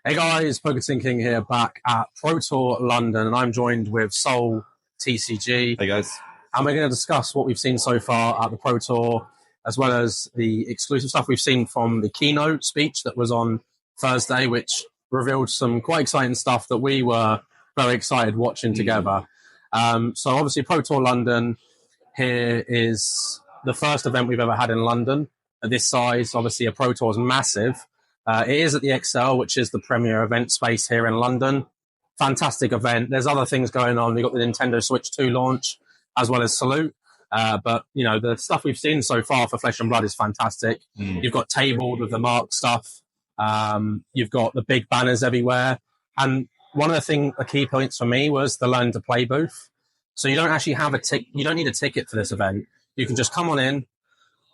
Hey guys, Poketon King here, back at Pro Tour London, and I'm joined with Soul TCG. Hey guys. And we're going to discuss what we've seen so far at the Pro Tour, as well as the exclusive stuff we've seen from the Keynote speech that was on Thursday, which revealed some quite exciting stuff that we were very excited watching together. So obviously Pro Tour London here is the first event we've ever had in London at this size. Obviously a Pro Tour is massive. It is at the XL, which is the premier event space here in London. Fantastic event. There's other things going on. We've got the Nintendo Switch 2 launch, as well as Salute. But, you know, the stuff we've seen so far for Flesh and Blood is fantastic. You've got tabled with the Mark stuff. You've got the big banners everywhere. And one of the key points for me was the Learn to Play booth. So you don't actually have you don't need a ticket for this event. You can just come on in,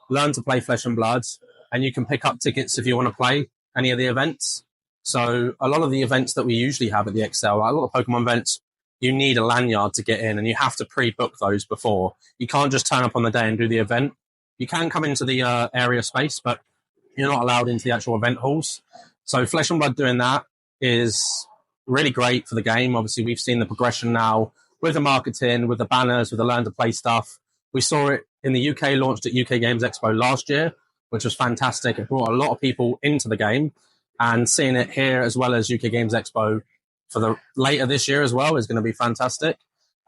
learn to play Flesh and Blood, and you can pick up tickets if you want to play any of the events. So a lot of the events that we usually have at the XL, like a lot of Pokemon events, you need a lanyard to get in, and you have to pre-book those before. You can't just turn up on the day and do the event. You can come into the area space, but you're not allowed into the actual event halls. So Flesh and Blood doing that is really great for the game. Obviously, we've seen the progression now with the marketing, with the banners, with the Learn to Play stuff. We saw it in the UK, launched at UK Games Expo last year, which was fantastic. It brought a lot of people into the game, and seeing it here as well as UK Games Expo for the later this year as well is going to be fantastic.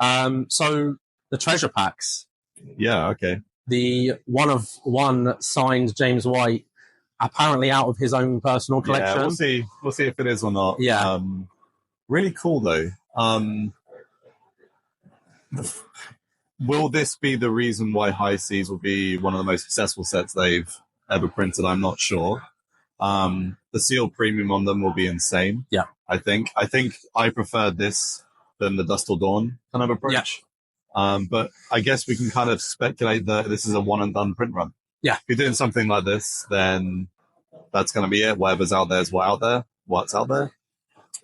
So the treasure packs. Yeah, okay. The one of one signed James White, apparently out of his own personal collection. Yeah, we'll see if it is or not. Yeah. Really cool though. Will this be the reason why High Seas will be one of the most successful sets they've ever printed? I'm not sure. The seal premium on them will be insane. Yeah. I think I prefer this than the Dust Till Dawn kind of approach. Yeah. But I guess we can kind of speculate that this is a one and done print run. Yeah. If you're doing something like this, then that's going to be it. Whatever's out there is what's out there.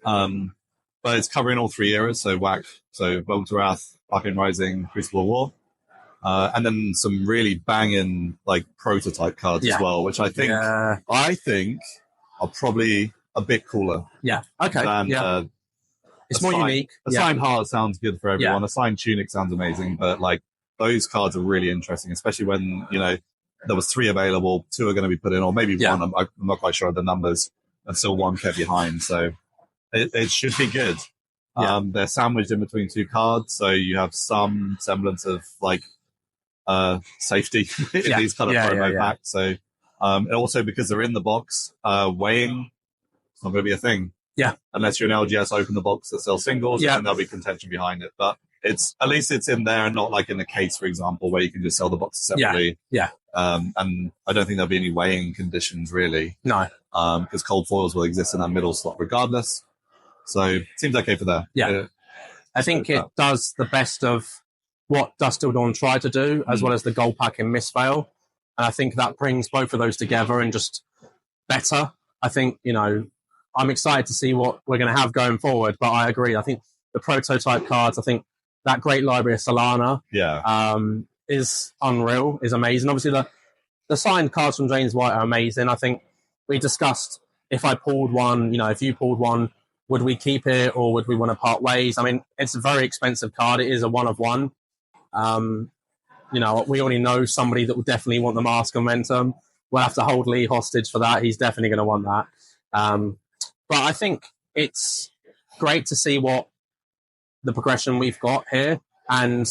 But it's covering all three eras. So Bone to Wrath, Arcane Rising, Crucible War. And then some really banging like prototype cards as well, which I think are probably a bit cooler. Yeah. Okay. Than, it's more unique. A signed heart sounds good for everyone. A signed tunic sounds amazing, but like those cards are really interesting, especially when there was 3 available, 2 are going to be put in, or maybe 1. I'm not quite sure of the numbers, and still 1 kept behind. So it should be good. Yeah. They're sandwiched in between 2 cards, so you have some semblance of like safety in these kind of promo packs. So also because they're in the box, weighing it's not going to be a thing. Yeah. Unless you're an LGS, open the box that sells singles, and there'll be contention behind it. But at least it's in there and not like in the case, for example, where you can just sell the boxes separately. Yeah. And I don't think there'll be any weighing conditions really. No. Because cold foils will exist in that middle slot regardless. So it seems okay for that. Yeah. I think it does the best of what Dust Till Dawn tried to do, as well as the gold pack in Misfail. And I think that brings both of those together and just better. I think, I'm excited to see what we're going to have going forward, but I agree. I think the prototype cards, I think that great library of Solana is unreal, is amazing. Obviously, the signed cards from James White are amazing. I think we discussed if I pulled one, if you pulled one, would we keep it or would we want to part ways? I mean, it's a very expensive card. It is a one of one. We already know somebody that will definitely want the Mask Momentum. We'll have to hold Lee hostage for that. He's definitely going to want that. But I think it's great to see what the progression we've got here. And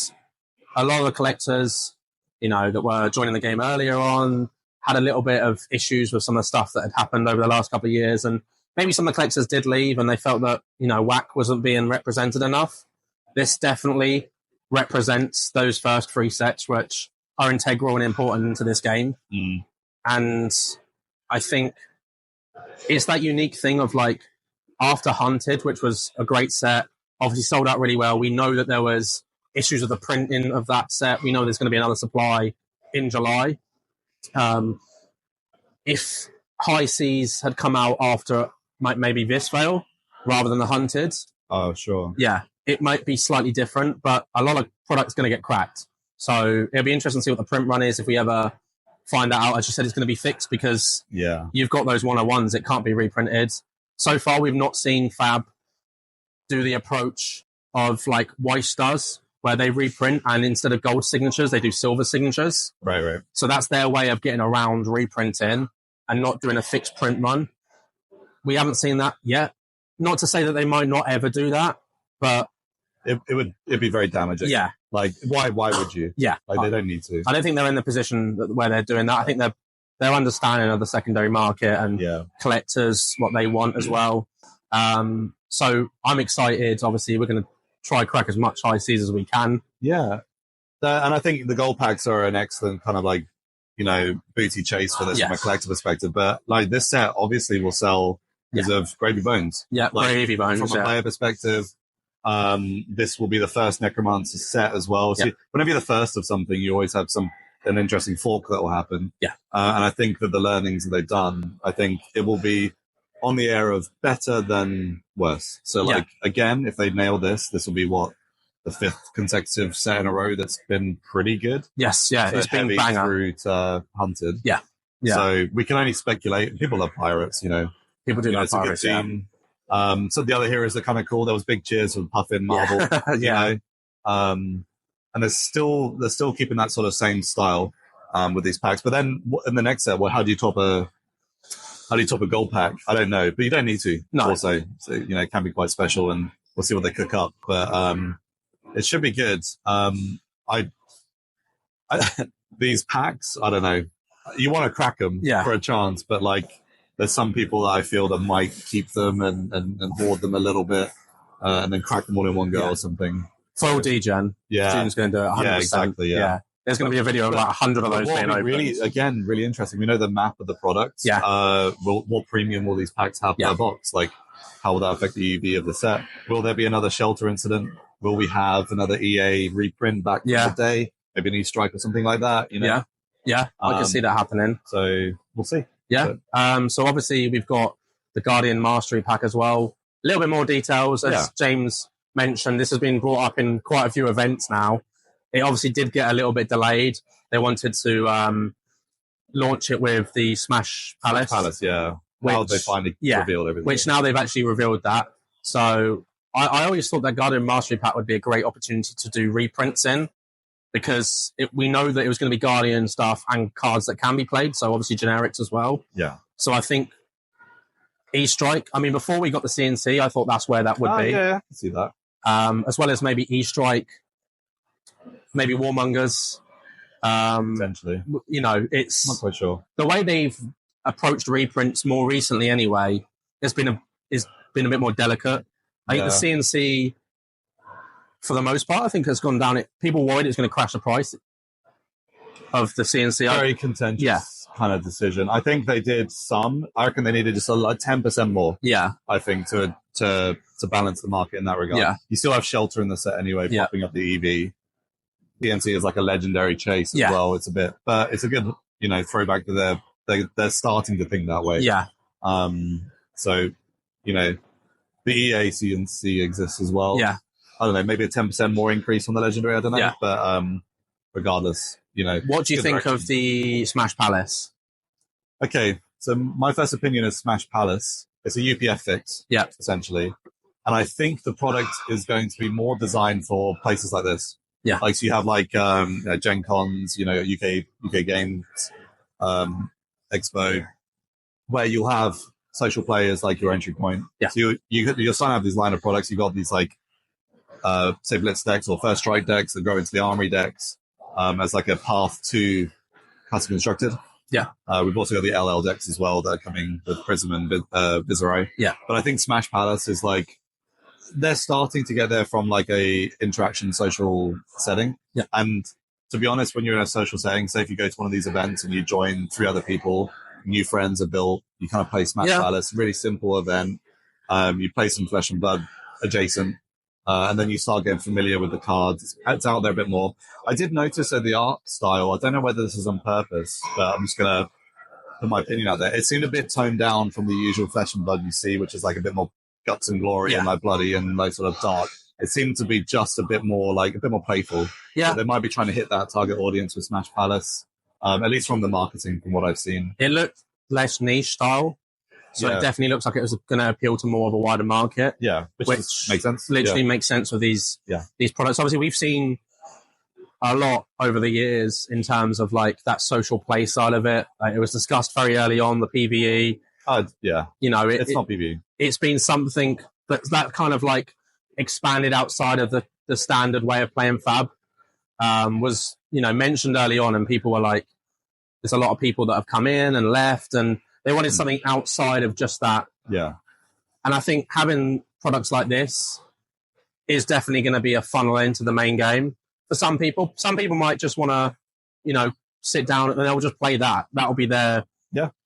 a lot of the collectors, that were joining the game earlier on had a little bit of issues with some of the stuff that had happened over the last couple of years. And maybe some of the collectors did leave and they felt that, WAC wasn't being represented enough. This definitely represents those first 3 sets, which are integral and important to this game. And I think it's that unique thing of like after Hunted, which was a great set, obviously sold out really well. We know that there was issues with the printing of that set. We know there's going to be another supply in July. If High Seas had come out after maybe Visfail rather than the Hunted. Oh, sure. Yeah, it might be slightly different, but a lot of product's going to get cracked. So it'll be interesting to see what the print run is if we ever find that out. As you said, it's going to be fixed because you've got those 101s. It can't be reprinted. so far we've not seen Fab do the approach of like Weiss does, where they reprint and instead of gold signatures, they do silver signatures. Right. So that's their way of getting around reprinting and not doing a fixed print run. We haven't seen that yet. Not to say that they might not ever do that, but it'd be very damaging. Yeah. Like, why would you? Yeah. Like, they don't need to. I don't think they're in the position where they're doing that. I think they're understanding of the secondary market and collectors, what they want as well. So I'm excited. Obviously, we're going to try crack as much high seas as we can. Yeah. And I think the gold packs are an excellent kind of like, booty chase for this from a collector perspective. But like this set obviously will sell because of Gravy Bones. Yeah, like, Gravy Bones. From a player perspective, this will be the first Necromancer set as well. So whenever you're the first of something, you always have an interesting fork that will happen. Yeah. And I think that the learnings that they've done, I think it will be on the air of better than worse. So like, again, if they nail this will be the 5th consecutive set in a row that's been pretty good. Yes, yeah, so it's been banger through to Hunted. Yeah. So we can only speculate. People love pirates, People do love pirates. It's a good team. So the other heroes are kind of cool. There was big cheers for Puffin Marvel. And they're still keeping that sort of same style with these packs. But then in the next set, how do you top a gold pack? I don't know, but you don't need to. No. Also, so it can be quite special, and we'll see what they cook up. But it should be good. These packs, I don't know. You want to crack them for a chance, but like, there's some people that I feel that might keep them and hoard them a little bit, and then crack them all in one go or something. Full degen. Student's going to do it 100%. Yeah, exactly. Yeah. There's going to be a video of like 100 of those being opened. Really interesting. We know the map of the products. Yeah. What premium will these packs have per box? Like, how will that affect the UV of the set? Will there be another shelter incident? Will we have another EA reprint back in the day? Maybe an E-Strike or something like that, Yeah, I can see that happening. So we'll see. Yeah. So obviously we've got the Guardian Mastery pack as well. A little bit more details. As James mentioned, this has been brought up in quite a few events now. It obviously did get a little bit delayed. They wanted to launch it with the Smash Palace. Now they finally revealed everything. Which now they've actually revealed that. So I always thought that Guardian Mastery pack would be a great opportunity to do reprints in, because we know that it was going to be Guardian stuff and cards that can be played, so obviously generics as well. Yeah. So I think E-Strike, I mean, before we got the CNC, I thought that's where that would be. Yeah, I can see that. As well as maybe E-Strike, maybe Warmongers. Potentially. It's... Not quite sure. The way they've approached reprints more recently anyway, it's been a bit more delicate. I think the CNC... For the most part, I think has gone down. People worried it's going to crash the price of the CNC. Very contentious kind of decision. I think they did some. I reckon they needed just 10% more. Yeah, I think to balance the market in that regard. Yeah, you still have Shelter in the set anyway, popping up the EV. CNC is like a legendary chase as well. It's a good throwback to they're starting to think that way. Yeah. So the EA CNC exists as well. Yeah. I don't know, maybe a 10% more increase on the legendary. I don't know, but regardless, What do you think of the Smash Palace? Okay, so my first opinion is Smash Palace. It's a UPF fix, essentially, and I think the product is going to be more designed for places like this. Yeah, like so you have like Gen Cons, UK Games Expo, where you'll have social players like your entry point. Yeah, so you'll sign up these line of products. You've got these like say Blitz decks or First Strike decks that grow into the Armory decks as like a path to custom constructed. Yeah. We've also got the LL decks as well that are coming with Prism and Viserai. Yeah. But I think Smash Palace is like, they're starting to get there from like a interaction social setting. Yeah. And to be honest, when you're in a social setting, say if you go to one of these events and you join 3 other people, new friends are built, you kind of play Smash Palace, really simple event. You play some Flesh and Blood adjacent. And then you start getting familiar with the cards. It's out there a bit more. I did notice that the art style, I don't know whether this is on purpose, but I'm just going to put my opinion out there. It seemed a bit toned down from the usual Flesh and Blood you see, which is like a bit more guts and glory and like bloody and like sort of dark. It seemed to be just a bit more playful. Yeah. So they might be trying to hit that target audience with Smash Palace, at least from the marketing, from what I've seen. It looked less niche style. So it definitely looks like it was going to appeal to more of a wider market. Yeah, which makes sense. Literally makes sense with these products. Obviously, we've seen a lot over the years in terms of like that social play side of it. Like, it was discussed very early on, the PvE. You know, it's not PvE. It's been something that kind of like expanded outside of the standard way of playing Fab. Was, you know, mentioned early on, and people were like, there's a lot of people that have come in and left, and they wanted something outside of just that. Yeah. And I think having products like this is definitely going to be a funnel into the main game for some people. Some people might just want to, you know, sit down and they'll just play that. That'll be their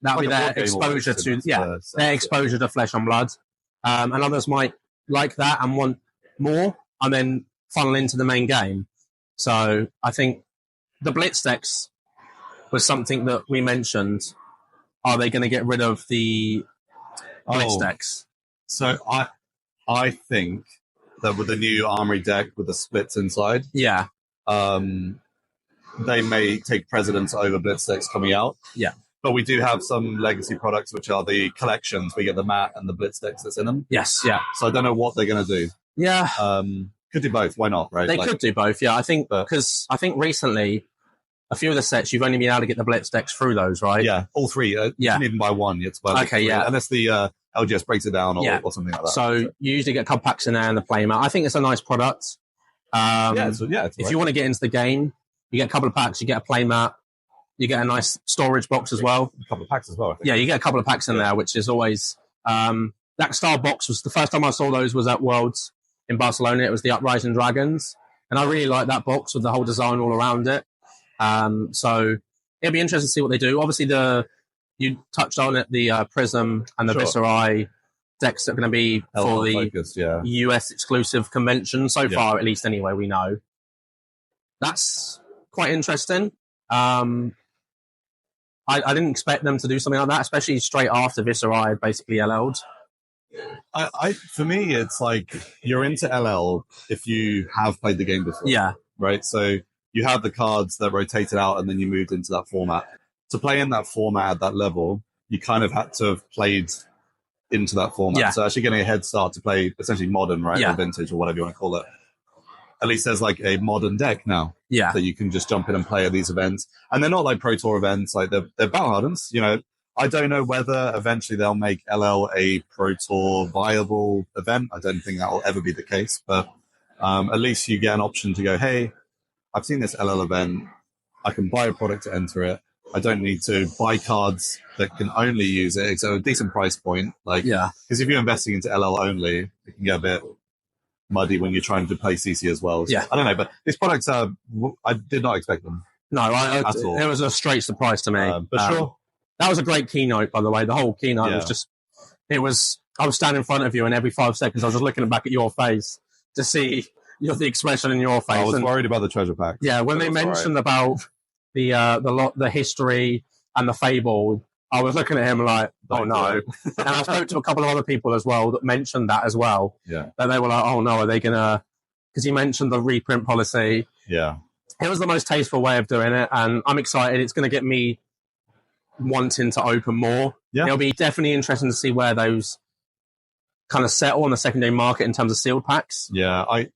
that'll be their exposure to their exposure to Flesh and Blood. And others might like that and want more, and then funnel into the main game. So I think the Blitz decks was something that we mentioned. Are they going to get rid of the Blitz decks? So I think that with the new Armory deck with the splits inside, they may take precedence over Blitz decks coming out. Yeah. But we do have some legacy products, which are the collections. We get the mat and the Blitz decks that's in them. Yes, yeah. So I don't know what they're going to do. Yeah. Could do both. Why not, right? They could do both, yeah. I think because I think recently a few of the sets you've only been able to get the Blitz decks through those, right? Yeah, all three. You can even buy one. It's unless the LGS breaks it down or something like that. So you usually get a couple packs in there and the playmat. I think it's a nice product. If you want to get into the game, you get a couple of packs, you get a playmat, you get a nice storage box as well. A couple of packs as well, I think. Yeah, you get a couple of packs in there, which is always... that style box was the first time I saw those was at Worlds in Barcelona. It was the Uprising Dragons. And I really like that box with the whole design all around it. So it'll be interesting to see what they do. Obviously, you touched on it, the Prism and the Viscerai decks are going to be for the US exclusive convention. So far, at least anyway, we know. That's quite interesting. I didn't expect them to do something like that, especially straight after Viscerai basically LL'd. For me, it's like you're into LL if you have played the game before. Yeah. Right? So you had the cards that rotated out and then you moved into that format. To play in that format at that level, you kind of had to have played into that format. Yeah. So actually getting a head start to play essentially modern, right? Or vintage or whatever you want to call it. At least there's like a modern deck now that you can just jump in and play at these events. And they're not like Pro Tour events, like they're Battle Hardens. You know, I don't know whether eventually they'll make LL a Pro Tour viable event. I don't think that will ever be the case, but at least you get an option to go, hey, I've seen this LL event. I can buy a product to enter it. I don't need to buy cards that can only use it. It's at a decent price point. Because if you're investing into LL only, it can get a bit muddy when you're trying to play CC as well. So, I don't know, but these products I did not expect them. No, at all. It was a straight surprise to me. But sure. That was a great keynote, by the way. The whole keynote was just, I was standing in front of you and every 5 seconds I was just looking back at your face to see the expression in your face. I was worried about the treasure pack. Yeah, when they mentioned about the history and the fable, I was looking at him like, oh no. And I spoke to a couple of other people as well that mentioned that as well. Yeah. That they were like, oh no, are they going to... Because he mentioned the reprint policy. Yeah. It was the most tasteful way of doing it, and I'm excited. It's going to get me wanting to open more. Yeah. It'll be definitely interesting to see where those kind of settle on the secondary market in terms of sealed packs. Yeah, I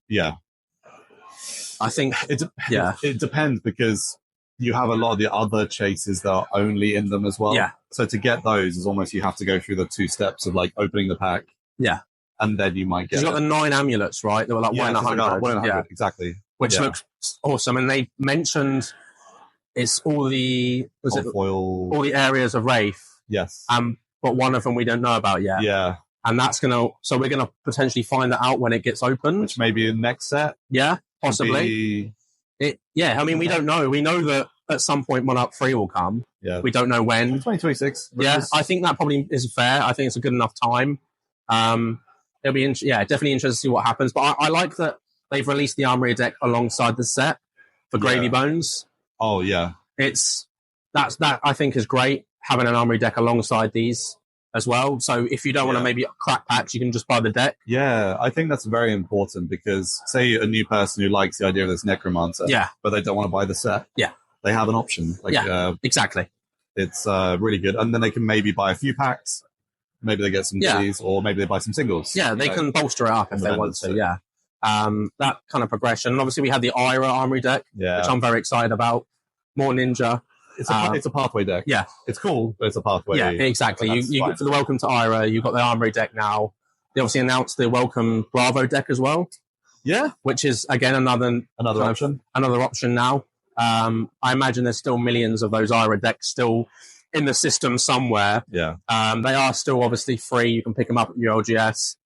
think it depends because you have a lot of the other chases that are only in them as well. Yeah. So to get those is almost you have to go through the 2 steps of like opening the pack. Yeah. And then you might get. You got the 9 amulets, right? They were like 1 in 100. 1 in 100, exactly. Which looks awesome. And they mentioned it's all the all the areas of Wraith. Yes. But one of them we don't know about yet. Yeah. And so we're gonna potentially find that out when it gets opened. Which may be in next set. Yeah, possibly. I mean, we don't know. We know that at some point Monarch 3 will come. Yeah. We don't know when. 2026. Yeah, I think that probably is fair. I think it's a good enough time. It'll be definitely interesting to see what happens. But I like that they've released the Armory deck alongside the set for Gravy Bones. Oh yeah, that I think is great, having an Armory deck alongside these as well. So if you don't want to maybe crack packs, you can just buy the deck. Yeah, I think that's very important because say a new person who likes the idea of this Necromancer, but they don't want to buy the set, they have an option. Exactly. It's really good. And then they can maybe buy a few packs, maybe they get some goodies, or maybe they buy some singles. Yeah, they can bolster it up if they want to. Yeah, that kind of progression. And obviously, we had the IRA Armory deck, which I'm very excited about. More ninja. It's a pathway deck. Yeah, it's cool, but it's a pathway. Yeah, exactly. You for the welcome to IRA, you've got the Armory deck now. They obviously announced the welcome Bravo deck as well. Yeah, which is again another option. Another option now. I imagine there's still millions of those IRA decks still in the system somewhere. Yeah, they are still obviously free. You can pick them up at your LGS.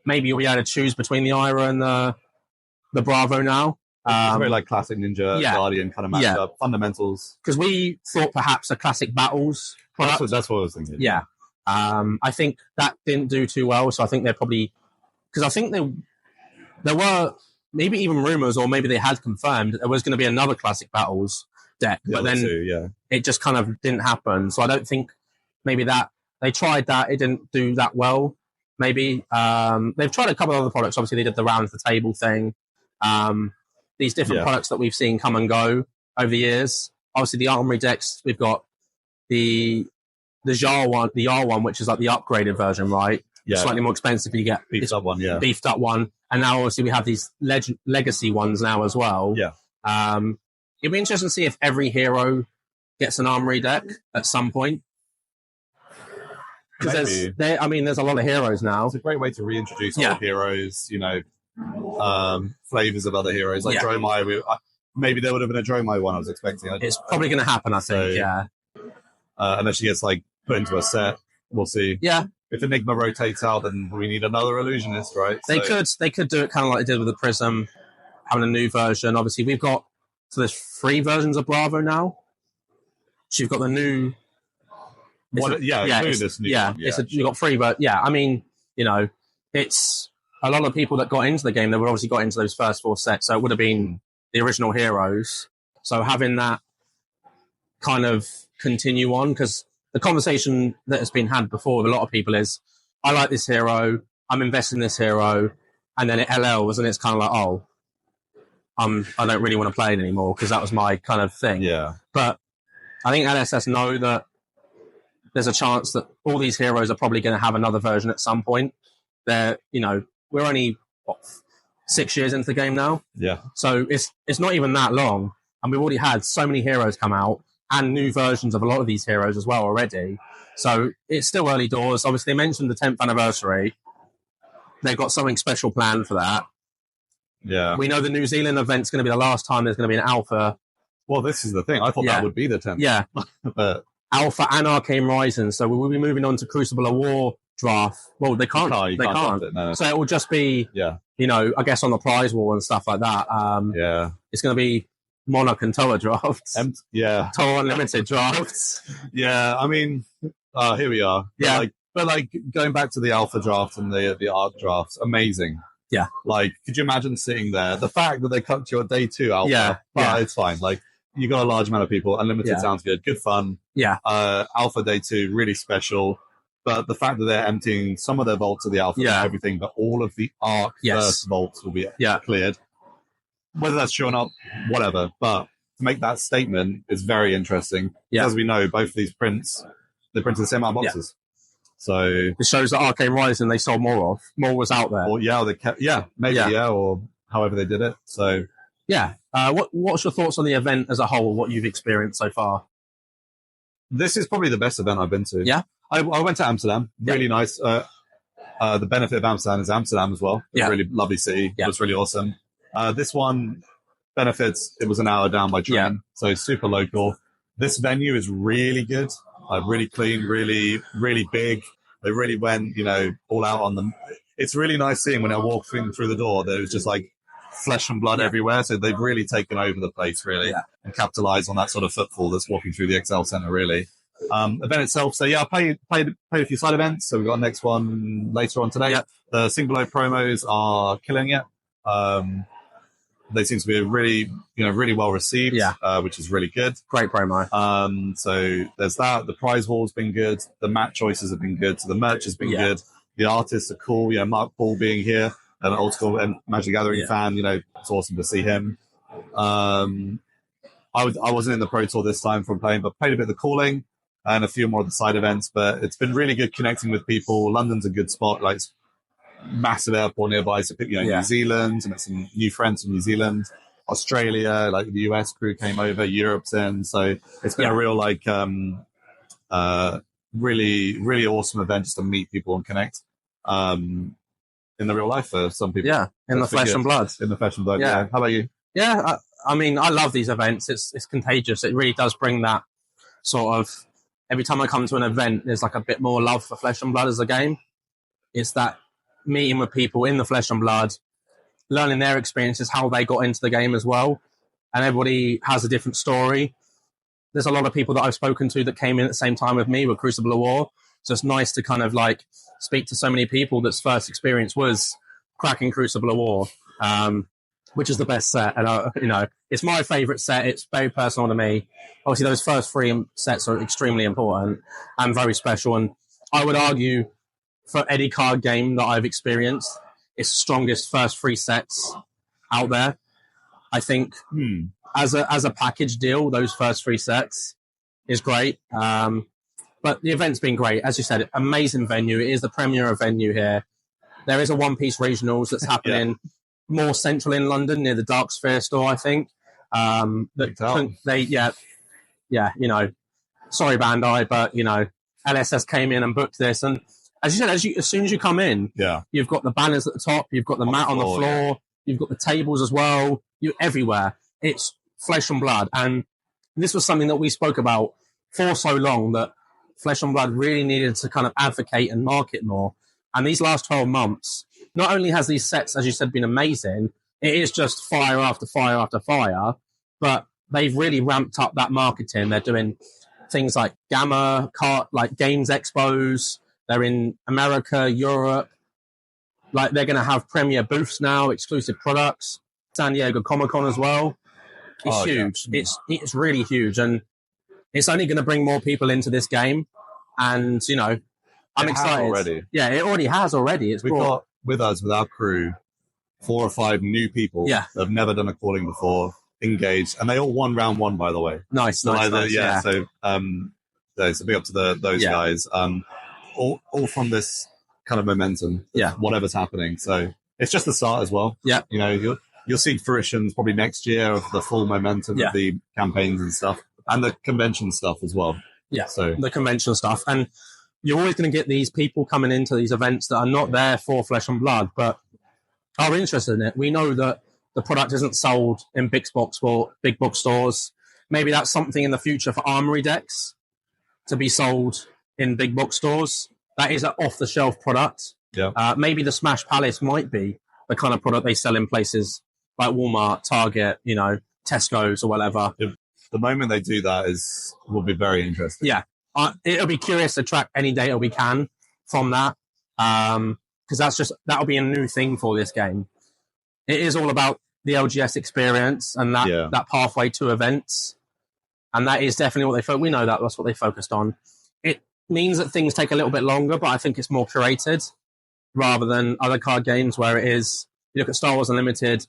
Maybe you'll be able to choose between the IRA and the Bravo now. It's very like classic Ninja Guardian kind of matchup, fundamentals. Because we thought perhaps a classic battles product. That's what I was thinking. Yeah. I think that didn't do too well, so I think they're probably... Because I think there were maybe even rumours, or maybe they had confirmed there was going to be another classic battles deck, but then it just kind of didn't happen. So I don't think maybe that... They tried that, it didn't do that well, maybe. They've tried a couple of other products. Obviously, they did the round the table thing. These different products that we've seen come and go over the years. Obviously, the Armory decks, we've got the JAR one, the R one, which is like the upgraded version, right? Yeah. Slightly more expensive, you get beefed up one, beefed up one. And now obviously we have these legacy ones now as well. Yeah. It'd be interesting to see if every hero gets an Armory deck at some point. Because there's a lot of heroes now. It's a great way to reintroduce old heroes, flavors of other heroes. Like Dromai, maybe there would have been a Dromai one I was expecting. It's probably going to happen, I think, unless she gets put into a set. We'll see. Yeah. If Enigma rotates out, then we need another illusionist, right? They could do it kind of like they did with the Prism, having a new version. Obviously, there's 3 versions of Bravo now. So you've got the new... You've got 3, but it's a lot of people that got into the game that obviously got into those first 4 sets, so it would have been the original heroes. So having that kind of continue on, because the conversation that has been had before with a lot of people is, I like this hero, I'm investing in this hero, and then it LLs, and it's kind of like, I don't really want to play it anymore because that was my kind of thing. Yeah. But I think LSS know that there's a chance that all these heroes are probably going to have another version at some point. We're only 6 years into the game now. Yeah. So it's not even that long, and we've already had so many heroes come out and new versions of a lot of these heroes as well already. So it's still early doors. Obviously, they mentioned the 10th anniversary. They've got something special planned for that. Yeah. We know the New Zealand event's going to be the last time there's going to be an alpha. Well, this is the thing. I thought that would be the 10th. Yeah. But Alpha and Arcane Rising. So we will be moving on to Crucible of War draft. Well, they can't. They can't. It, no. So it will just be, I guess on the prize wall and stuff like that. It's going to be Monarch and Toa drafts. Toa Unlimited drafts. Yeah, I mean, here we are. Yeah. But going back to the Alpha draft and the Arc drafts, amazing. Yeah. Could you imagine sitting there? The fact that they cut to your day 2 Alpha, it's fine. You got a large amount of people. Unlimited sounds good. Good fun. Yeah. Alpha day 2, really special. But the fact that they're emptying some of their vaults of the Alpha and everything, but all of the Arc first vaults will be cleared. Whether that's true or not, whatever. But to make that statement is very interesting. Yeah. As we know, both of these prints, they printed the same amount of boxes. So it shows that Arcane Rising they sold more of. More was out there. Or they kept, or however they did it. So what's your thoughts on the event as a whole? What you've experienced so far? This is probably the best event I've been to. Yeah, I went to Amsterdam. Really nice. The benefit of Amsterdam is Amsterdam as well. It's a really lovely city. It was really awesome. This one benefits. It was an hour down by train, so super local. This venue is really good. Really clean, really, really big. They really went, all out on them. It's really nice seeing when I walked through the door, there was just flesh and blood everywhere. So they've really taken over the place, really, and capitalized on that sort of footfall that's walking through the Excel Center, really. Event itself. So I played a few side events. So we've got a next one later on today. The Sing Below promos are killing it. They seem to be really well received, which is really good. Great promo. So there's that. The prize wall's been good. The map choices have been good. So the merch has been good. The artists are cool. Mark Paul being here, an old school and Magic the Gathering fan. It's awesome to see him. I wasn't in the Pro Tour this time from playing, but played a bit of the calling. and a few more of the side events. But it's been really good connecting with people. London's a good spot, like massive airport nearby. So, New Zealand, and it's some new friends from New Zealand, Australia, like the US crew came over, Europe's in. So it's been a real, like, really, really awesome event just to meet people and connect. In the real life for some people. Yeah, in the flesh and blood. In the flesh and blood, yeah. How about you? Yeah, I mean, I love these events. It's contagious. It really does bring that sort of... Every time I come to an event, there's like a bit more love for flesh and blood as a game. It's that meeting with people in the flesh and blood, learning their experiences, how they got into the game as well. And everybody has a different story. There's a lot of people that I've spoken to that came in at the same time with me with Crucible of War. So it's nice to kind of like speak to so many people that's first experience was cracking Crucible of War, which is the best set. And, it's my favorite set. It's very personal to me. Obviously, those first 3 sets are extremely important and very special. And I would argue for any card game that I've experienced, it's the strongest first 3 sets out there. I think as a package deal, those first 3 sets is great. But the event's been great. As you said, amazing venue. It is the premier venue here. There is a One Piece Regionals that's happening more central in London near the Dark Sphere store, I think. Sorry, Bandai, but, LSS came in and booked this. And as you said, as soon as you come in, you've got the banners at the top, you've got the mat on the floor, you've got the tables as well. You're everywhere. It's flesh and blood. And this was something that we spoke about for so long, that Flesh and Blood really needed to kind of advocate and market more. And these last 12 months, not only has these sets, as you said, been amazing, it is just fire after fire after fire, but they've really ramped up that marketing. They're doing things like Gamma, like Games Expos. They're in America, Europe. Like, they're going to have premier booths now, exclusive products. San Diego Comic-Con as well. It's huge. Yeah. It's really huge. And it's only going to bring more people into this game. And, I'm excited. Already. Yeah, it already has already. We've got with our crew, 4 or 5 new people that have never done a calling before, engaged. And they all won round 1, by the way. Nice. So big up to those guys. All from this kind of momentum. Yeah. Whatever's happening. So it's just the start as well. Yeah. You'll see fruitions probably next year of the full momentum of the campaigns and stuff. And the convention stuff as well. Yeah, so the convention stuff. And you're always going to get these people coming into these events that are not there for Flesh and Blood, but are interested in it. We know that the product isn't sold in big box stores. Maybe that's something in the future for Armory decks to be sold in big box stores. That is an off-the-shelf product. Yeah. Maybe the Smash Palace might be the kind of product they sell in places like Walmart, Target, Tesco's or whatever. The moment they do that will be very interesting. Yeah. It'll be curious to track any data we can from that. Because that'll be a new thing for this game. It is all about the LGS experience and that pathway to events. And that is definitely what we know that's what they focused on. It means that things take a little bit longer, but I think it's more curated rather than other card games where it is, you look at Star Wars Unlimited,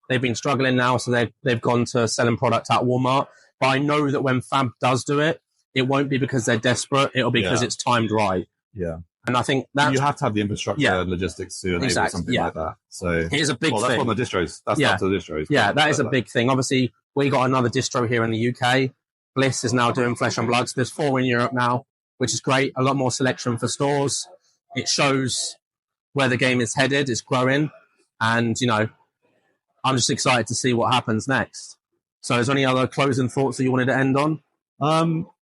they've been struggling now, so they've gone to selling product at Walmart. But I know that when Fab does do it, it won't be because they're desperate. It'll be because it's timed right. Yeah. And I think that you have to have the infrastructure and logistics to enable something like that. So it is a big thing. That's one of the distros. That's up to the distros. Yeah, that is a big thing. Obviously, we got another distro here in the UK. Bliss is now doing Flesh and Blood. So there's 4 in Europe now, which is great. A lot more selection for stores. It shows where the game is headed. It's growing. And, I'm just excited to see what happens next. So is there any other closing thoughts that you wanted to end on?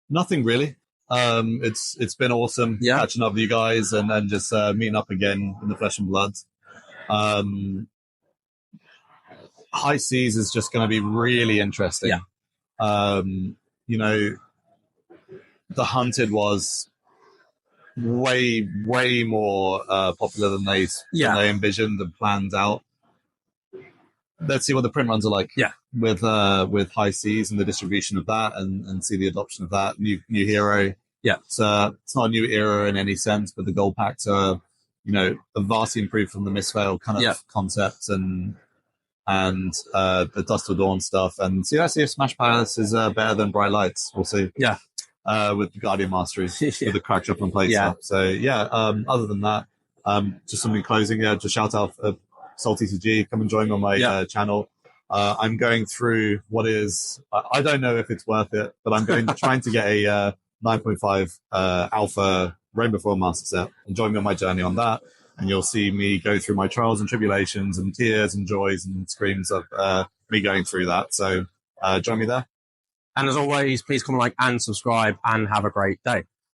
Nothing really. It's been awesome catching up with you guys and then just meeting up again in the Flesh and Blood. High Seas is just going to be really interesting. Yeah. The Hunted was way more popular than they envisioned and planned out. Let's see what the print runs are like. Yeah. With High Seas and the distribution of that and see the adoption of that new hero. Yeah. It's not a new era in any sense, but the gold packs are, vastly improved from the Mistveil kind of concept and the Dust of Dawn stuff. And see if Smash Palace is better than Bright Lights. We'll see. Yeah. with the Guardian Masteries, with the crack shop and plate Yeah. stuff. So yeah, other than that, just something closing. Yeah, just shout out Salt TCG. Come and join me on my channel. I'm going through what is, I don't know if it's worth it, but I'm trying to get a 9.5 alpha Rainbow Foil Master set, and join me on my journey on that. And you'll see me go through my trials and tribulations and tears and joys and screams of me going through that. So join me there. And as always, please comment, like, and subscribe, and have a great day.